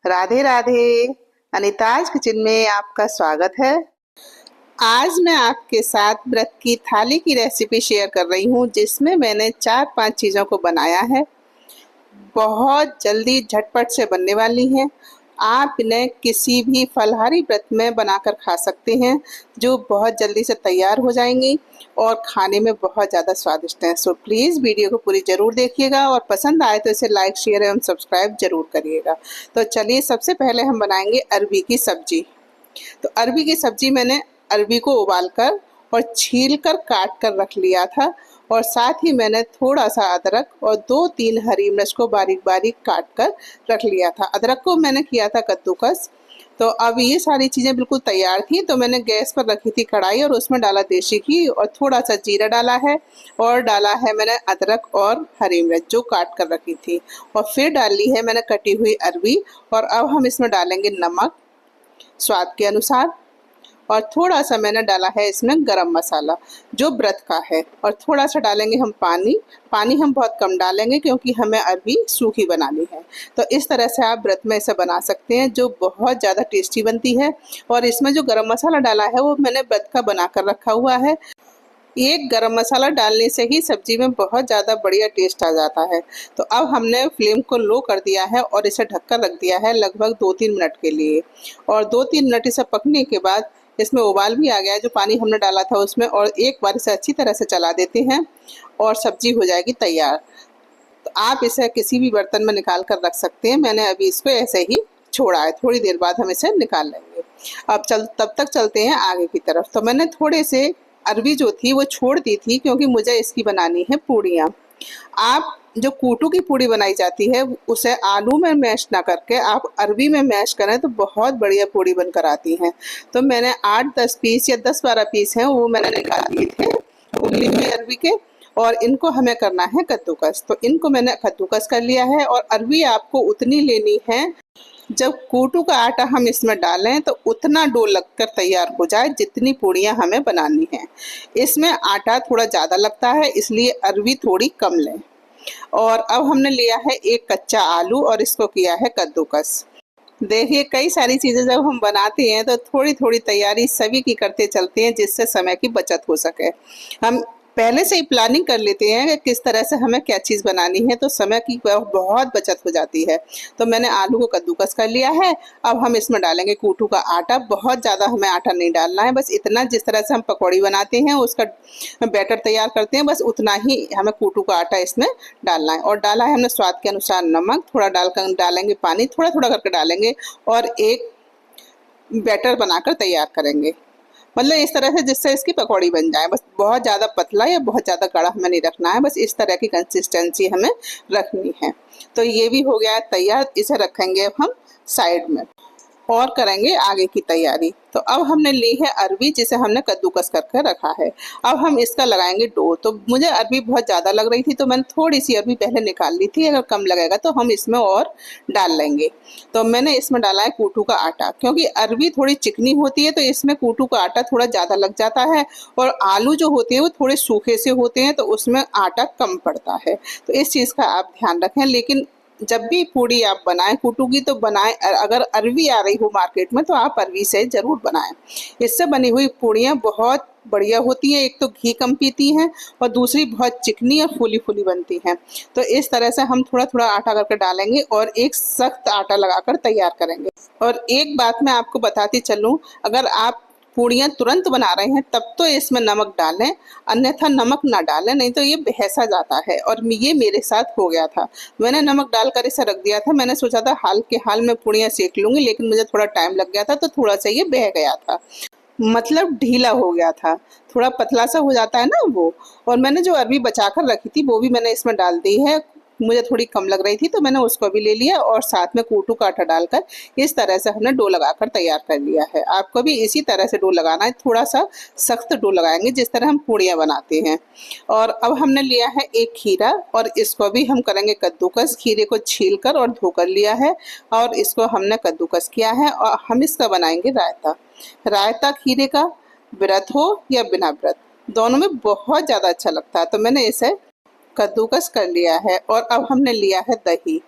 Radhe Radhe. अनीताज kitchen में आपका स्वागत है। आज मैं आपके साथ व्रत की थाली की रेसिपी शेयर कर रही हूँ, जिसमें मैंने 4-5 चीज़ों को बनाया है। बहुत जल्दी झटपट से बनने वाली हैं। आप इन्हें किसी भी फलाहारी व्रत में बनाकर खा सकते हैं, जो बहुत जल्दी से तैयार हो जाएंगी और खाने में बहुत ज़्यादा स्वादिष्ट हैं। सो प्लीज़ वीडियो को पूरी ज़रूर देखिएगा और पसंद आए तो इसे लाइक, शेयर एवं सब्सक्राइब जरूर करिएगा। तो चलिए, सबसे पहले हम बनाएंगे अरबी की सब्जी। तो अरबी की सब्जी मैंने अरबी को उबालकर और छीलकर काट कर रख लिया था, और साथ ही मैंने थोड़ा सा अदरक और 2-3 हरी मिर्च को बारीक बारीक काट कर रख लिया था। अदरक को मैंने किया था कद्दूकस। तो अब ये सारी चीज़ें बिल्कुल तैयार थी, तो मैंने गैस पर रखी थी कढ़ाई और उसमें डाला देसी घी और थोड़ा सा जीरा डाला है, और डाला है मैंने अदरक और हरी मिर्च जो काट कर रखी थी, और फिर डाली है मैंने कटी हुई अरबी। और अब हम इसमें डालेंगे नमक स्वाद के अनुसार, और थोड़ा सा मैंने डाला है इसमें गरम मसाला जो व्रत का है, और थोड़ा सा डालेंगे हम पानी। पानी हम बहुत कम डालेंगे क्योंकि हमें अरबी सूखी बनानी है। तो इस तरह से आप व्रत में इसे बना सकते हैं, जो बहुत ज़्यादा टेस्टी बनती है। और इसमें जो गरम मसाला डाला है वो मैंने व्रत का बना कर रखा हुआ है। एक गरम मसाला डालने से ही सब्जी में बहुत ज़्यादा बढ़िया टेस्ट आ जाता है। तो अब हमने फ्लेम को लो कर दिया है और इसे ढककर रख दिया है लगभग 2-3 मिनट के लिए। और 2-3 मिनट इसे पकने के बाद इसमें उबाल भी आ गया है जो पानी हमने डाला था उसमें, और एक बार इसे अच्छी तरह से चला देते हैं और सब्जी हो जाएगी तैयार। तो आप इसे किसी भी बर्तन में निकाल कर रख सकते हैं। मैंने अभी इसको ऐसे ही छोड़ा है, थोड़ी देर बाद हम इसे निकाल लेंगे। अब तब तक चलते हैं आगे की तरफ। तो मैंने थोड़े से अरबी जो थी वो छोड़ दी थी, क्योंकि मुझे इसकी बनानी है पूड़ियाँ। आप जो कूटू की पूड़ी बनाई जाती है उसे आलू में मैश ना करके आप अरबी में मैश करें तो बहुत बढ़िया पूड़ी बनकर आती हैं। तो मैंने 8-10 पीस या 10-12 पीस हैं वो मैंने निकाल लिए थे उबली हुई अरबी के, और इनको हमें करना है कद्दूकस। तो इनको मैंने कद्दूकस कर लिया है। और अरबी आपको उतनी लेनी है, जब कूटू का आटा हम इसमें डालें तो उतना डो लगकर तैयार हो जाए जितनी पूड़ियाँ हमें बनानी है। इसमें आटा थोड़ा ज़्यादा लगता है, इसलिए अरबी थोड़ी कम लें। और अब हमने लिया है एक कच्चा आलू और इसको किया है कद्दूकस। देखिए, कई सारी चीज़ें जब हम बनाते हैं तो थोड़ी थोड़ी तैयारी सभी की करते चलते हैं, जिससे समय की बचत हो सके। हम पहले से ही प्लानिंग कर लेते हैं कि किस तरह से हमें क्या चीज़ बनानी है, तो समय की बहुत बचत हो जाती है। तो मैंने आलू को कद्दूकस कर लिया है। अब हम इसमें डालेंगे कूटू का आटा। बहुत ज़्यादा हमें आटा नहीं डालना है, बस इतना जिस तरह से हम पकौड़ी बनाते हैं उसका बैटर तैयार करते हैं, बस उतना ही हमें कूटू का आटा इसमें डालना है। और डाला है हमने स्वाद के अनुसार नमक, थोड़ा डालकर डालेंगे पानी, थोड़ा थोड़ा करके डालेंगे और एक बैटर बनाकर तैयार करेंगे। मतलब इस तरह से जिससे इसकी पकौड़ी बन जाए। बस बहुत ज़्यादा पतला या बहुत ज़्यादा गाढ़ा हमें नहीं रखना है, बस इस तरह की कंसिस्टेंसी हमें रखनी है। तो ये भी हो गया है तैयार। इसे रखेंगे अब हम साइड में और करेंगे आगे की तैयारी। तो अब हमने ली है अरबी, जिसे हमने कद्दूकस करके रखा है। अब हम इसका लगाएंगे डो। तो मुझे अरबी बहुत ज़्यादा लग रही थी तो मैंने थोड़ी सी अरबी पहले निकाल ली थी, अगर कम लगेगा तो हम इसमें और डाल लेंगे। तो मैंने इसमें डाला है कूटू का आटा, क्योंकि अरबी थोड़ी चिकनी होती है तो इसमें कूटू का आटा थोड़ा ज़्यादा लग जाता है, और आलू जो होते हैं वो थोड़े सूखे से होते हैं तो उसमें आटा कम पड़ता है। तो इस चीज़ का आप ध्यान रखें। लेकिन जब भी पूड़ी आप बनाएं कूटू की तो बनाएं, अगर अरबी आ रही हो मार्केट में तो आप अरबी से ज़रूर बनाएं। इससे बनी हुई पूड़ियाँ बहुत बढ़िया होती हैं। एक तो घी कम पीती हैं और दूसरी बहुत चिकनी और फूली फूली बनती हैं। तो इस तरह से हम थोड़ा थोड़ा आटा करके डालेंगे और एक सख्त आटा लगाकर तैयार करेंगे। और एक बात मैं आपको बताती चलूँ, अगर आप पूड़ियाँ तुरंत बना रहे हैं तब तो इसमें नमक डालें, अन्यथा नमक ना डालें, नहीं तो ये बहसा जाता है। और ये मेरे साथ हो गया था। मैंने नमक डालकर इसे रख दिया था। मैंने सोचा था हाल के हाल में पूड़ियाँ सेक लूँगी, लेकिन मुझे थोड़ा टाइम लग गया था तो थोड़ा सा ये बह गया था, मतलब ढीला हो गया था, थोड़ा पतला सा हो जाता है ना वो। और मैंने जो अरबी बचा कर रखी थी वो भी मैंने इसमें डाल दी है। मुझे थोड़ी कम लग रही थी तो मैंने उसको भी ले लिया, और साथ में कूटू का आटा डालकर इस तरह से हमने डो लगाकर तैयार कर लिया है। आपको भी इसी तरह से डो लगाना है, थोड़ा सा सख्त डो लगाएंगे जिस तरह हम पूड़ियाँ बनाते हैं। और अब हमने लिया है एक खीरा और इसको भी हम करेंगे कद्दूकस। खीरे को छील कर और धोकर लिया है और इसको हमने कद्दूकस किया है, और हम इसका बनाएंगे रायता। रायता खीरे का व्रत हो या बिना व्रत, दोनों में बहुत ज़्यादा अच्छा लगता है। तो मैंने इसे कद्दूकस कर लिया है। और अब हमने लिया है दही,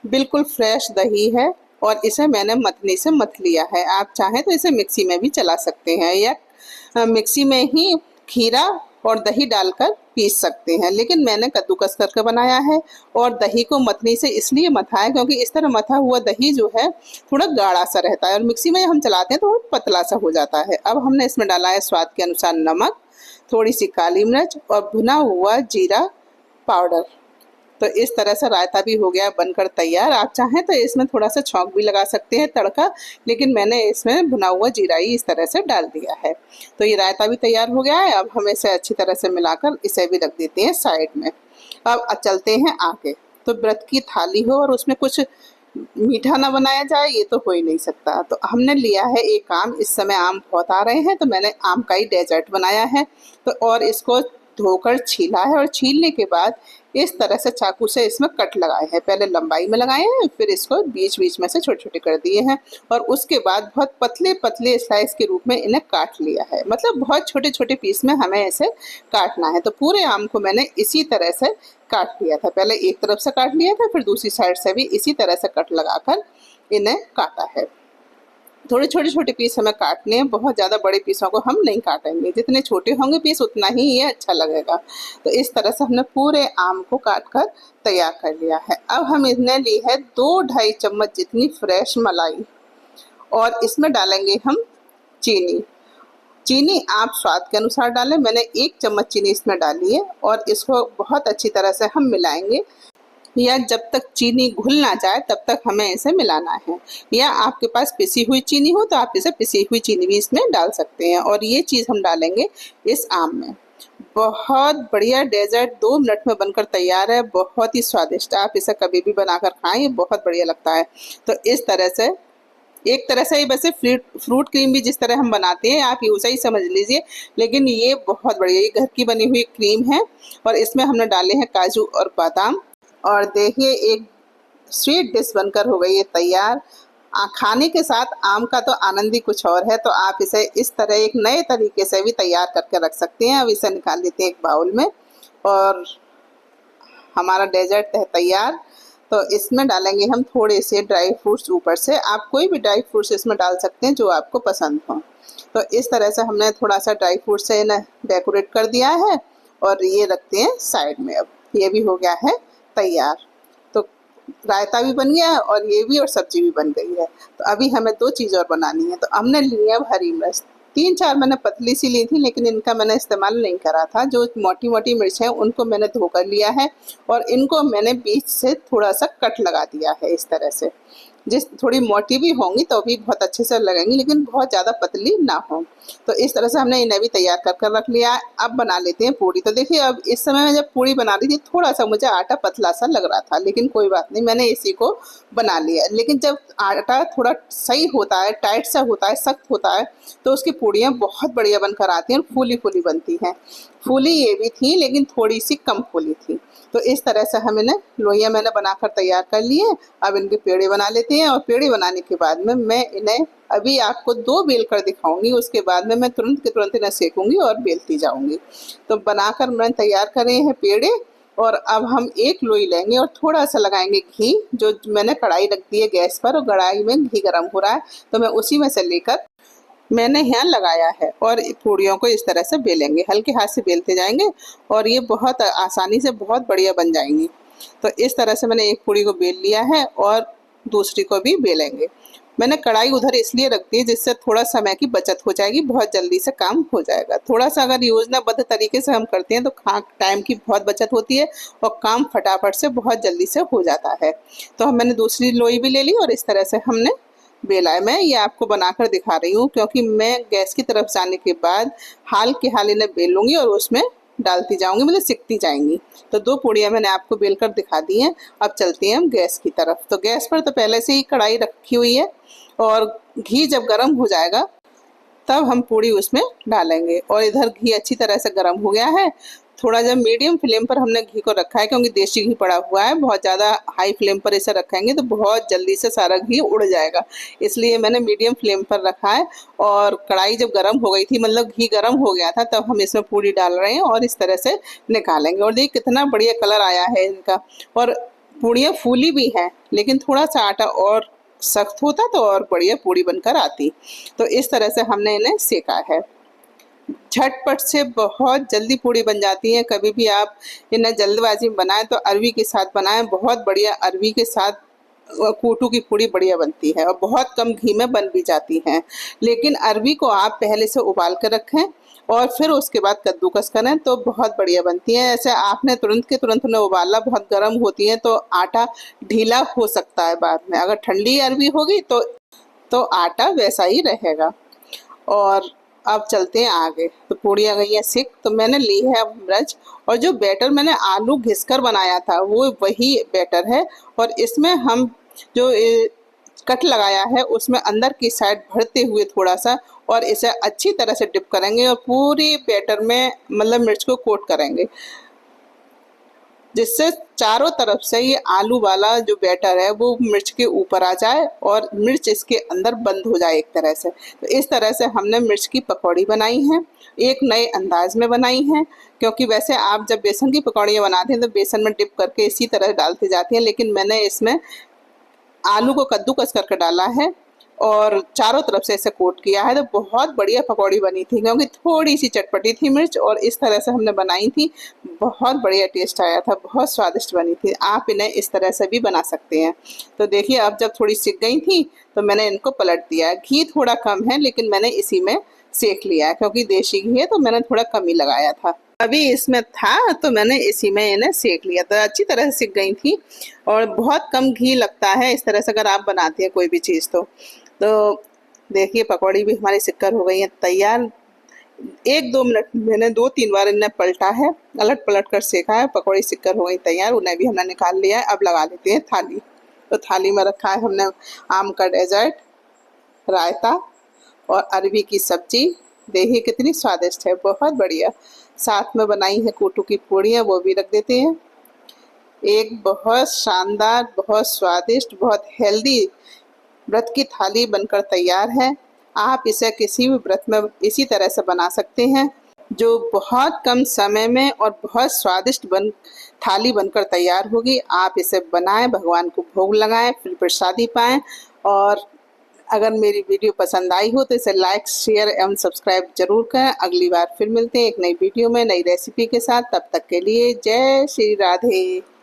बिल्कुल फ्रेश दही है, और इसे मैंने मथनी से मथ लिया है। आप चाहें तो इसे मिक्सी में भी चला सकते हैं या मिक्सी में ही खीरा और दही डालकर पीस सकते हैं, लेकिन मैंने कद्दूकस करके बनाया है। और दही को मथनी से इसलिए मथा है क्योंकि इस तरह मथा हुआ दही जो है थोड़ा गाढ़ा सा रहता है और मिक्सी में हम चलाते हैं तो वो पतला सा हो जाता है। अब हमने इसमें डाला है स्वाद के अनुसार नमक, थोड़ी सी काली मिर्च और भुना हुआ जीरा पाउडर। तो इस तरह से रायता भी हो गया बनकर तैयार। आप चाहें तो इसमें थोड़ा सा छौंक भी लगा सकते हैं, तड़का, लेकिन मैंने इसमें भुना हुआ जीरा ही इस तरह से डाल दिया है। तो ये रायता भी तैयार हो गया है। अब हम इसे अच्छी तरह से मिलाकर इसे भी रख देते हैं साइड में। अब चलते हैं आगे। तो व्रत की थाली हो और उसमें कुछ मीठा ना बनाया जाए, ये तो हो ही नहीं सकता। तो हमने लिया है एक आम। इस समय आम बहुत आ रहे हैं तो मैंने आम का ही डेजर्ट बनाया है। तो और इसको धोकर छीला है और छीलने के बाद इस तरह से चाकू से इसमें कट लगाए हैं। पहले लंबाई में लगाए हैं, फिर इसको बीच बीच में से छोटे छोटे कर दिए हैं और उसके बाद बहुत पतले पतले स्लाइस के रूप में इन्हें काट लिया है। मतलब बहुत छोटे छोटे पीस में हमें ऐसे काटना है। तो पूरे आम को मैंने इसी तरह से काट लिया था। पहले एक तरफ से काट लिया था, फिर दूसरी साइड से भी इसी तरह से कट लगाकर इन्हें काटा है। थोड़े छोटे छोटे पीस हमें काटने हैं, बहुत ज़्यादा बड़े पीसों को हम नहीं काटेंगे। जितने छोटे होंगे पीस उतना ही ये अच्छा लगेगा। तो इस तरह से हमने पूरे आम को काट कर तैयार कर लिया है। अब हम इसने ली है 2-2.5 चम्मच जितनी फ्रेश मलाई और इसमें डालेंगे हम चीनी। चीनी आप स्वाद के अनुसार डालें। मैंने 1 चम्मच चीनी इसमें डाली है और इसको बहुत अच्छी तरह से हम मिलाएंगे, या जब तक चीनी घुल ना जाए तब तक हमें इसे मिलाना है। या आपके पास पिसी हुई चीनी हो तो आप इसे पिसी हुई चीनी भी इसमें डाल सकते हैं। और ये चीज़ हम डालेंगे इस आम में। बहुत बढ़िया डेजर्ट 2 मिनट में बनकर तैयार है। बहुत ही स्वादिष्ट, आप इसे कभी भी बनाकर खाएं, ये बहुत बढ़िया लगता है। तो इस तरह से एक तरह से ही वैसे फ्रूट क्रीम भी जिस तरह हम बनाते हैं आप उसे ही समझ लीजिए, लेकिन ये बहुत बढ़िया, ये घर की बनी हुई क्रीम है। और इसमें हमने डाले हैं काजू और बादाम। और देखिए एक स्वीट डिश बनकर हो गई है तैयार। खाने के साथ आम का तो आनंद ही कुछ और है। तो आप इसे इस तरह एक नए तरीके से भी तैयार करके रख सकते हैं। अब इसे निकाल लेते हैं एक बाउल में और हमारा डेजर्ट है तैयार। तो इसमें डालेंगे हम थोड़े से ड्राई फ्रूट्स ऊपर से। आप कोई भी ड्राई फ्रूट्स इसमें डाल सकते हैं जो आपको पसंद हो। तो इस तरह से हमने थोड़ा सा ड्राई फ्रूट से ना डेकोरेट कर दिया है और ये रखते हैं साइड में। अब ये भी हो गया है तैयार। तो रायता भी बन गया है और ये भी, और सब्जी भी बन गई है। तो अभी हमें 2 चीज़ और बनानी है। तो हमने ली है हरी मिर्च। 3-4 मैंने पतली सी ली थी, लेकिन इनका मैंने इस्तेमाल नहीं करा था। जो मोटी मोटी मिर्च हैं उनको मैंने धो कर लिया है और इनको मैंने बीच से थोड़ा सा कट लगा दिया है इस तरह से। जिस थोड़ी मोटी भी होंगी तो भी बहुत अच्छे से लगेंगी, लेकिन बहुत ज़्यादा पतली ना हो। तो इस तरह से हमने इन्हें भी तैयार कर कर रख लिया है। अब बना लेते हैं पूड़ी। तो देखिए अब इस समय में जब पूड़ी बना रही थी थोड़ा सा मुझे आटा पतला सा लग रहा था, लेकिन कोई बात नहीं, मैंने इसी को बना लिया। लेकिन जब आटा थोड़ा सही होता है, टाइट सा होता है, सख्त होता है, तो उसकी पूड़ियाँ बहुत बढ़िया बनकर आती हैं और फूली फूली बनती हैं। फूली ये भी थी लेकिन थोड़ी सी कम फूली थी। तो इस तरह से हम इन्हें लोइयाँ मैंने बनाकर तैयार कर लिए। अब इनके पेड़े बना लेते हैं और पेड़े बनाने के बाद में मैं इन्हें अभी आपको 2 बेल कर दिखाऊंगी। उसके बाद में मैं तुरंत के तुरंत इन्हें सेकूंगी और बेलती जाऊंगी। तो बनाकर मैंने तैयार करे हैं पेड़े। और अब हम एक लोई लेंगे और थोड़ा सा लगाएंगे घी। जो मैंने कढ़ाई रख दी है गैस पर और कढ़ाई में घी गर्म हो रहा है, तो मैं उसी में से लेकर मैंने यहाँ लगाया है और पूड़ियों को इस तरह से बेलेंगे। हल्के हाथ से बेलते जाएंगे और ये बहुत आसानी से बहुत बढ़िया बन जाएंगी। तो इस तरह से मैंने एक पूड़ी को बेल लिया है और दूसरी को भी बेलेंगे। मैंने कढ़ाई उधर इसलिए रख दी जिससे थोड़ा समय की बचत हो जाएगी, बहुत जल्दी से काम हो जाएगा। थोड़ा सा अगर योजनाबद्ध तरीके से हम करते हैं तो टाइम की बहुत बचत होती है और काम फटाफट से बहुत जल्दी से हो जाता है। तो मैंने दूसरी लोई भी ले ली और इस तरह से हमने बेला है। मैं ये आपको बनाकर दिखा रही हूँ क्योंकि मैं गैस की तरफ जाने के बाद हाल के हाल इन्हें बेल लूँगी और उसमें डालती जाऊंगी, मतलब सिकती जाएंगी। तो 2 पूड़ियाँ मैंने आपको बेलकर दिखा दी हैं। अब चलते हैं हम गैस की तरफ। तो गैस पर तो पहले से ही कढ़ाई रखी हुई है और घी जब गर्म हो जाएगा तब हम पूड़ी उसमें डालेंगे। और इधर घी अच्छी तरह से गर्म हो गया है। थोड़ा जब मीडियम फ्लेम पर हमने घी को रखा है क्योंकि देसी घी पड़ा हुआ है। बहुत ज़्यादा हाई फ्लेम पर इसे रखेंगे तो बहुत जल्दी से सारा घी उड़ जाएगा, इसलिए मैंने मीडियम फ्लेम पर रखा है। और कढ़ाई जब गर्म हो गई थी, मतलब घी गर्म हो गया था, तब हम इसमें पूड़ी डाल रहे हैं और इस तरह से निकालेंगे। और देखिए कितना बढ़िया कलर आया है इनका। और पूड़ियाँ फूली भी हैं, लेकिन थोड़ा सा आटा और सख्त होता तो और बढ़िया पूड़ी बनकर आती। तो इस तरह से हमने इन्हें सेका है। झटपट से बहुत जल्दी पूड़ी बन जाती है। कभी भी आप इन्हें जल्दबाजी में बनाएं तो अरवी के साथ बनाएं, बहुत बढ़िया अरवी के साथ कोटू की पूड़ी बढ़िया बनती है और बहुत कम घी में बन भी जाती है। लेकिन अरवी को आप पहले से उबाल कर रखें और फिर उसके बाद कद्दूकस करें तो बहुत बढ़िया बनती है। ऐसे आपने तुरंत के तुरंत उन्हें उबाला, बहुत गर्म होती है तो आटा ढीला हो सकता है बाद में। अगर ठंडी अरवी होगी तो आटा वैसा ही रहेगा। और अब चलते हैं आगे। तो पूड़ी आ गई है सिक, तो मैंने ली है अब मिर्च, और जो बैटर मैंने आलू घिसकर बनाया था वो वही बैटर है। और इसमें हम जो कट लगाया है उसमें अंदर की साइड भरते हुए थोड़ा सा, और इसे अच्छी तरह से डिप करेंगे और पूरी बैटर में मतलब मिर्च को कोट करेंगे, जिससे चारों तरफ से ये आलू वाला जो बैटर है वो मिर्च के ऊपर आ जाए और मिर्च इसके अंदर बंद हो जाए एक तरह से। तो इस तरह से हमने मिर्च की पकौड़ी बनाई है, एक नए अंदाज में बनाई है। क्योंकि वैसे आप जब बेसन की पकौड़ियाँ बनाते हैं तो बेसन में डिप करके इसी तरह डालते जाते हैं, लेकिन मैंने इसमें आलू को कद्दूकस करके डाला है और चारों तरफ से इसे कोट किया है। तो बहुत बढ़िया पकौड़ी बनी थी, क्योंकि थोड़ी सी चटपटी थी मिर्च और इस तरह से हमने बनाई थी। बहुत बढ़िया टेस्ट आया था, बहुत स्वादिष्ट बनी थी। आप इन्हें इस तरह से भी बना सकते हैं। तो देखिए अब जब थोड़ी सिक गई थी तो मैंने इनको पलट दिया। घी थोड़ा कम है लेकिन मैंने इसी में सेक लिया है, क्योंकि देसी घी है तो मैंने थोड़ा कम ही लगाया था। अभी इसमें था तो मैंने इसी में इन्हें सेक लिया। तो अच्छी तरह से सिक गई थी और बहुत कम घी लगता है इस तरह से अगर आप बनाते हैं कोई भी चीज़। तो देखिए पकौड़ी भी हमारी सिक्कर हो गई है तैयार। 1-2 मिनट मैंने 2-3 बार इन्हें पलटा है, अलट पलट कर सेका है। पकौड़ी सिक्कर हो गई तैयार, उन्हें भी हमने निकाल लिया है। अब लगा लेते हैं थाली। तो थाली में रखा है हमने आम का डेजर्ट, रायता और अरवी की सब्जी। देखिए कितनी स्वादिष्ट है, बहुत बढ़िया। साथ में बनाई है कोटू की पूड़ियाँ, वो भी रख देते हैं। एक बहुत शानदार, बहुत स्वादिष्ट, बहुत हेल्दी व्रत की थाली बनकर तैयार है। आप इसे किसी भी व्रत में इसी तरह से बना सकते हैं, जो बहुत कम समय में और बहुत स्वादिष्ट थाली बनकर तैयार होगी। आप इसे बनाएं, भगवान को भोग लगाएं, फिर प्रसादी पाएं। और अगर मेरी वीडियो पसंद आई हो तो इसे लाइक, शेयर एवं सब्सक्राइब जरूर करें। अगली बार फिर मिलते हैं एक नई वीडियो में नई रेसिपी के साथ। तब तक के लिए जय श्री राधे।